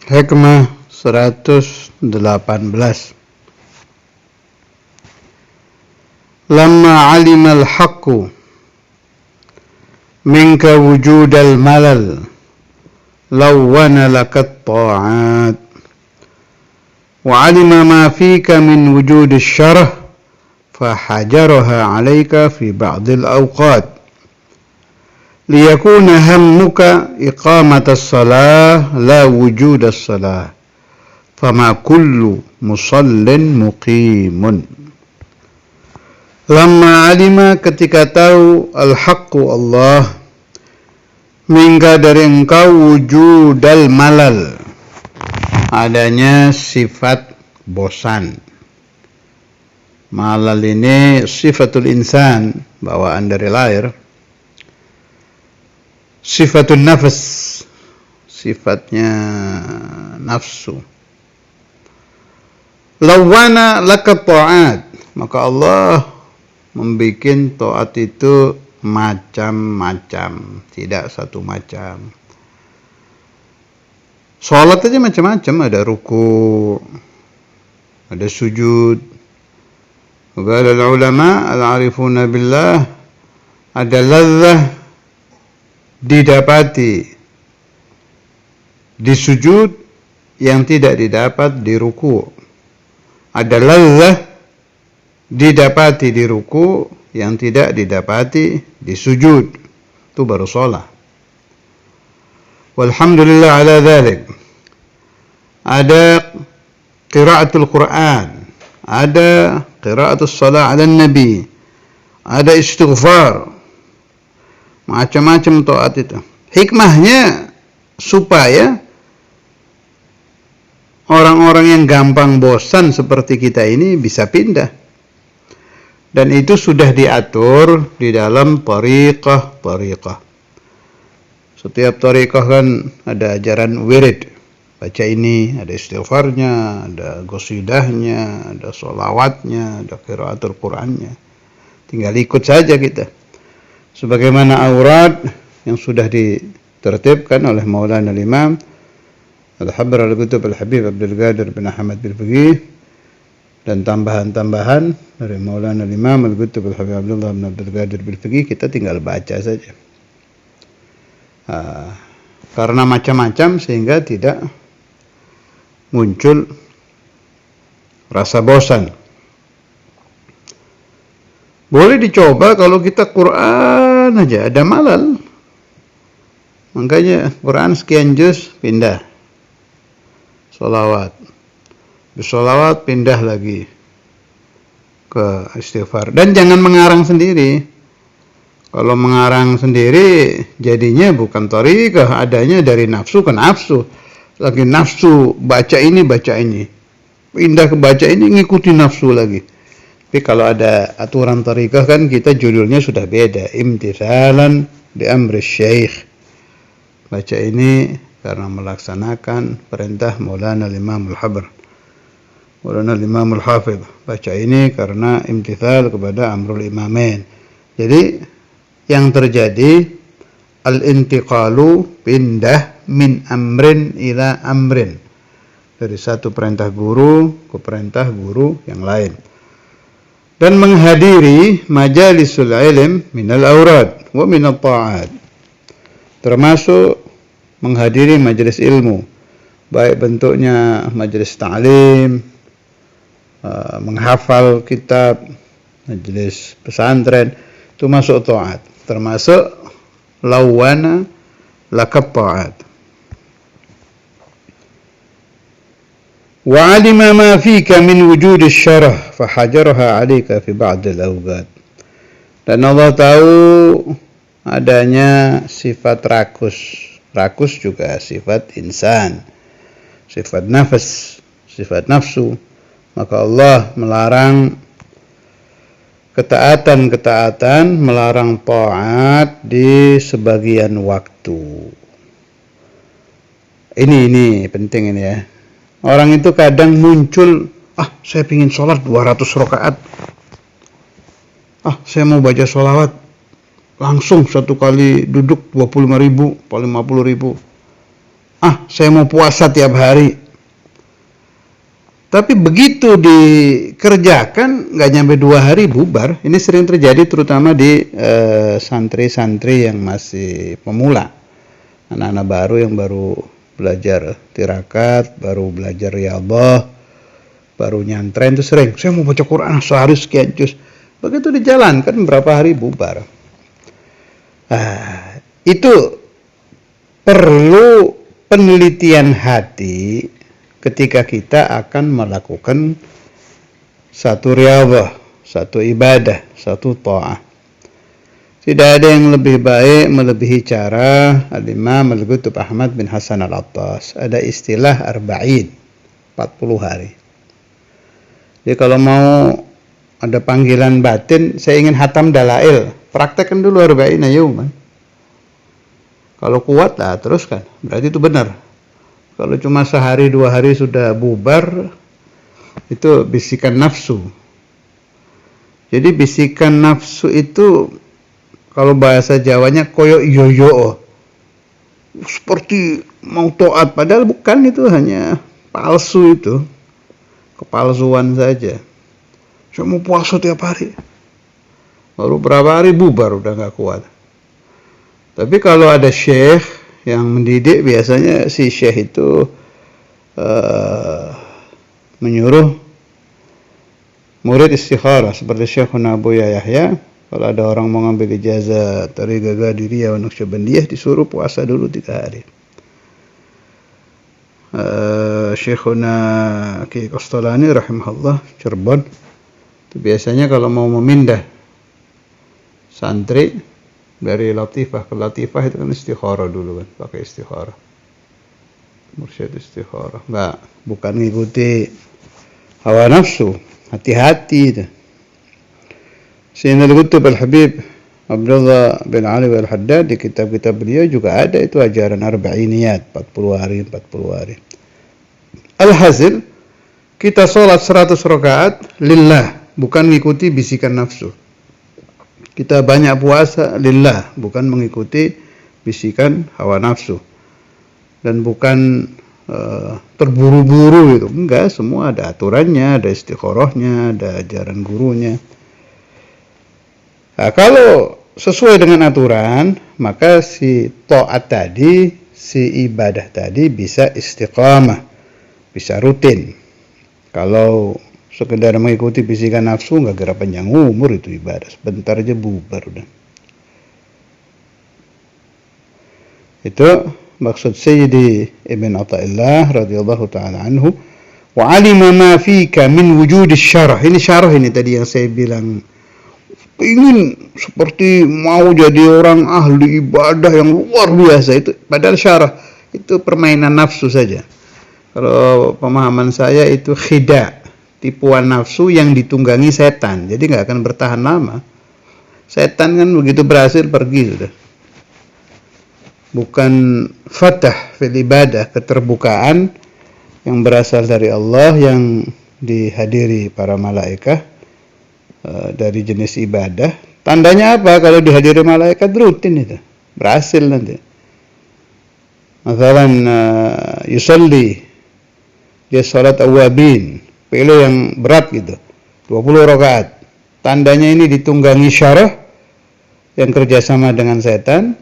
Hikmah 118. Lamma alima al-haqqu minka wujud al-malal lawwana lakat ta'at wa alima ma fika min wujud al-syarah fahajaraha alayka fi ba'd al-awqat liyakuna hammuka iqamat as-salah la wujud as-salah fama kullu musallin muqimun. Lamma alima, ketika tahu, al-haqqu Allah, minka dari engkau, wujudal malal, adanya sifat bosan. Malal ini sifatul insan, bawaan dari lahir. Sifatul nafas, sifatnya nafsu. Lawana laka ta'at, maka Allah membikin taat itu macam-macam, tidak satu macam. Salat aja macam-macam, ada ruku, ada sujud. Qala al-ulama al-arifuna billah, ada ladzah didapati di sujud yang tidak didapat di ruku. Ada ladzah didapati di ruku yang tidak didapati di sujud. Itu baru sholat. Walhamdulillah ala dhalik. Ada qiraatul Quran, ada qiraatul salat ala nabi, ada istighfar, macam-macam taat itu. Hikmahnya supaya orang-orang yang gampang bosan seperti kita ini bisa pindah. Dan itu sudah diatur di dalam tariqah. Setiap tariqah kan ada ajaran wirid. Baca ini, ada istighfarnya, ada qasidahnya, ada sholawatnya, ada qiraatul Qur'annya. Tinggal ikut saja kita. Sebagaimana aurat yang sudah ditertibkan oleh Maulana al-Imam Al-Habr al-Qutub al-Habib Abdul Qadir bin Ahmad al-Faqih, dan tambahan-tambahan dari Maulana al-Imam al-Qutub al-Habib Abdullah bin Abdul Qadir al-Faqih, kita tinggal baca saja. Karena macam-macam sehingga tidak muncul rasa bosan. Boleh dicoba kalau kita Quran aja ada malal. Makanya Quran sekian juz pindah. Sholawat. Sholawat pindah lagi ke istighfar. Dan jangan mengarang sendiri. Kalau mengarang sendiri jadinya bukan thariqah, adanya dari nafsu ke nafsu. Lagi nafsu baca ini. Pindah ke baca ini ngikuti nafsu lagi. Tapi kalau ada aturan thariqah kan kita judulnya sudah beda. Imtithalan di amri syekh. Baca ini karena melaksanakan perintah Maulana al-Imam al-Habr. Maulana al-Imam al-Hafidh. Baca ini karena imtithal kepada amrul imamain. Jadi yang terjadi al-intiqalu, pindah, min amrin ila amrin. Dari satu perintah guru ke perintah guru yang lain. Dan menghadiri majalisul ilm minal aurad wa minal ta'at. Termasuk menghadiri majelis ilmu, baik bentuknya majelis ta'lim, menghafal kitab, majelis pesantren, itu masuk ta'at. Termasuk lawana lakab ta'at. Wa alima ma fika min wujud syarah fahajaraha alayka fi ba'd al-awqat. Dan Allah tahu adanya sifat rakus. Rakus juga sifat insan, sifat nafas, sifat nafsu. Maka Allah melarang ketaatan, melarang taat di sebagian waktu. Ini penting ini ya. Orang itu kadang muncul, saya pingin sholat 200 rakaat. Saya mau baca sholawat. Langsung satu kali duduk 25.000, paling 50.000. saya mau puasa tiap hari. Tapi begitu dikerjakan, nggak nyampe 2 hari bubar. Ini sering terjadi terutama di santri-santri yang masih pemula. Anak-anak baru yang baru belajar tirakat, baru belajar riyadhah, baru nyantren itu sering. Saya mau baca Quran sehari sekian juz. Begitu dijalankan berapa hari bubar. Itu perlu penelitian hati ketika kita akan melakukan satu riyadhah, satu ibadah, satu ta'ah. Tidak ada yang lebih baik melebihi cara Al-Imam Al-Qutb Ahmad bin Hasan Al-Attas. Ada istilah arba'in, 40 hari. Jadi kalau mau ada panggilan batin, saya ingin hatam dalail, praktekkan dulu arba'in yauman. Kalau kuat lah teruskan, berarti itu benar. Kalau cuma sehari 2 hari sudah bubar, itu bisikan nafsu. Jadi bisikan nafsu itu kalau bahasa Jawanya koyo yoyo, seperti mau taat, padahal bukan, itu hanya palsu, itu kepalsuan saja. Saya mau puasa tiap hari, baru berapa hari bubar, udah gak kuat. Tapi kalau ada syekh yang mendidik, biasanya si syekh itu menyuruh murid istikharah seperti Syekhuna Abu Yahya. Kalau ada orang mau ngambil ijazah Tariqah Qadiriyah wa Naqsyabandiyah, disuruh puasa dulu 3 hari. Syekhuna Ki Qastalani rahimahullah Cirebon, itu biasanya kalau mau memindah santri dari latifah ke latifah itu kan istikharah dulu kan, pakai istikharah, mursyid istikharah. Bukan ngikuti hawa nafsu, hati-hati itu. Sayyidina Al-Qutb Al-Habib Abdullah bin Ali Al-Haddad di kitab-kitab beliau juga ada itu ajaran arba'iniyat, 40 hari. Alhasil, kita sholat 100 rakaat lillah, bukan mengikuti bisikan nafsu. Kita banyak puasa lillah, bukan mengikuti bisikan hawa nafsu. Dan bukan terburu-buru itu. Enggak, semua ada aturannya, ada istikharahnya, ada ajaran gurunya. Nah, kalau sesuai dengan aturan, maka si taat tadi, si ibadah tadi bisa istiqamah, bisa rutin. Kalau sekedar mengikuti bisikan nafsu, nggak kira panjang umur itu ibadah, sebentar aja bubar udah. Itu maksud Sayyidi Ibn Athaillah radhiyallahu ta'ala anhu, wa alima ma fika min wujud syarah. Ini syarah ini tadi yang saya bilang, ingin seperti mau jadi orang ahli ibadah yang luar biasa, itu padahal syarah itu permainan nafsu saja. Kalau pemahaman saya itu khida, tipuan nafsu yang ditunggangi setan, jadi nggak akan bertahan lama. Setan kan begitu berhasil pergi sudah. Bukan fatah fil ibadah, keterbukaan yang berasal dari Allah, yang dihadiri para malaikat dari jenis ibadah. Tandanya apa? Kalau dihadiri malaikat rutin itu, berhasil nanti. Misalnya yusalli, dia salat awabin, pilih yang berat gitu, 20 rakaat. Tandanya ini ditunggangi syarah yang kerjasama dengan setan.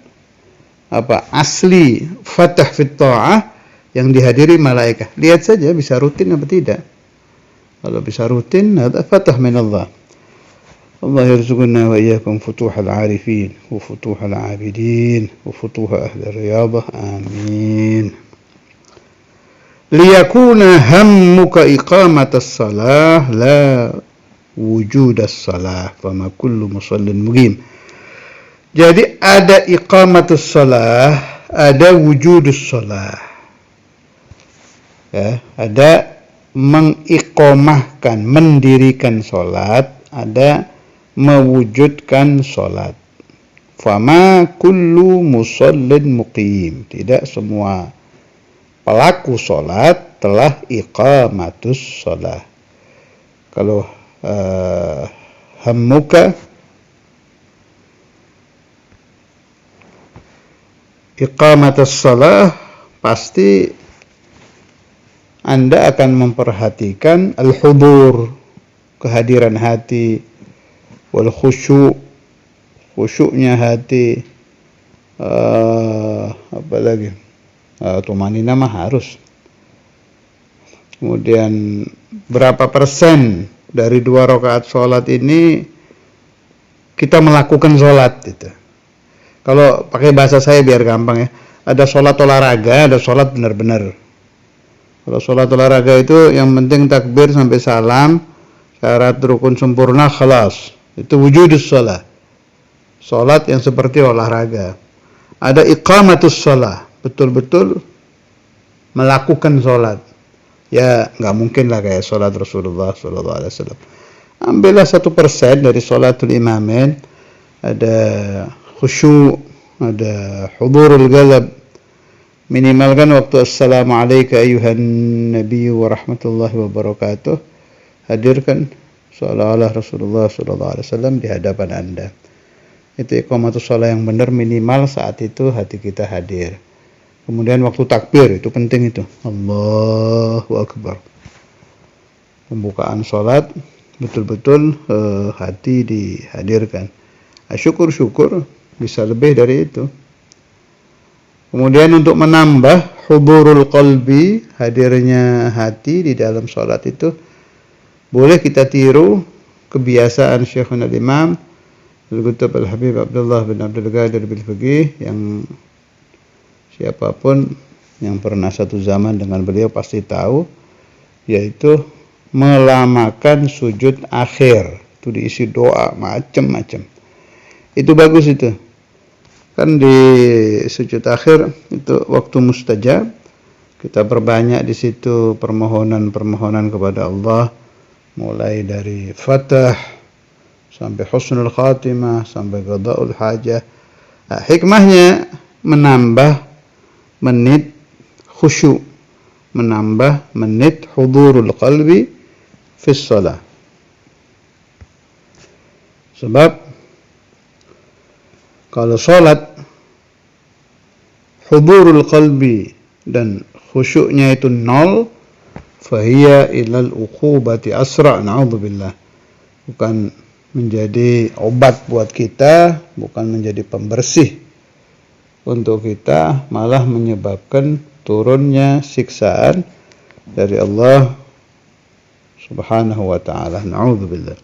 Apa? Asli fatah fit ta'ah yang dihadiri malaikat. Lihat saja bisa rutin apa tidak. Kalau bisa rutin, ada fatah min Allah. Allah yarzuqna wa iyyakum futuhal arifin wa futuhal abidin wa futuha ahli riyadhah. Amin. Liyakuna hammuka iqamatas salah la wujudas salah, fama kullu musallin muqim. Jadi ada iqamatus salah, ada wujudus salah. Ya, ada mengiqamahkan, mendirikan salat, ada mewujudkan salat. Fama kullu musallin muqim. Tidak semua pelaku salat telah iqamatus salah. Kalau hammuka iqamatus salah, pasti Anda akan memperhatikan al-hudur, kehadiran hati, wal khusyuknya hati, apa lagi? Tumanina mah harus. Kemudian berapa persen dari 2 rakaat sholat ini kita melakukan sholat gitu. Kalau pakai bahasa saya biar gampang ya, ada sholat olahraga, ada sholat benar-benar. Kalau sholat olahraga itu yang penting takbir sampai salam, syarat rukun sempurna, khalas. Itu wujudus sholat. Sholat yang seperti olahraga. Ada iqamatus sholat, betul-betul melakukan sholat. Ya nggak mungkin lah kayak sholat Rasulullah SAW. Ambillah 1% dari sholatul imamain, ada khusyuk, ada hudurul qalb. Minimalkan waktu assalamualaikum ayuhan nabi wa rahmatullahi wa barakatuh, hadirkan seolah-olah Rasulullah SAW di hadapan Anda. Itu iqamatus shalah yang benar, minimal saat itu hati kita hadir. Kemudian waktu takbir itu penting itu, Allahu Akbar. Pembukaan sholat betul-betul hati dihadirkan. Syukur-syukur bisa lebih dari itu. Kemudian untuk menambah hudurul qalbi, hadirnya hati di dalam sholat itu, boleh kita tiru kebiasaan Syekhuna Imam Al-Qutb Al-Habib Abdullah bin Abdul Qadir Bil-Faqih, yang siapapun yang pernah satu zaman dengan beliau pasti tahu, yaitu melamakan sujud akhir. Itu diisi doa macam-macam. Itu bagus itu. Kan di sujud akhir itu waktu mustajab, kita perbanyak di situ permohonan-permohonan kepada Allah, mulai dari fatah sampai husnul khatimah sampai qadaul hajah. Nah, hikmahnya menambah menit khusyuk, menambah menit hudurul qalbi fis shalah. Sebab kalau sholat hudurul qalbi dan khusyuknya itu 0, fahiya ilal uqubati asra', na'udzubillah. Bukan menjadi obat buat kita, bukan menjadi pembersih untuk kita, malah menyebabkan turunnya siksaan dari Allah Subhanahu wa ta'ala. Na'udzubillah.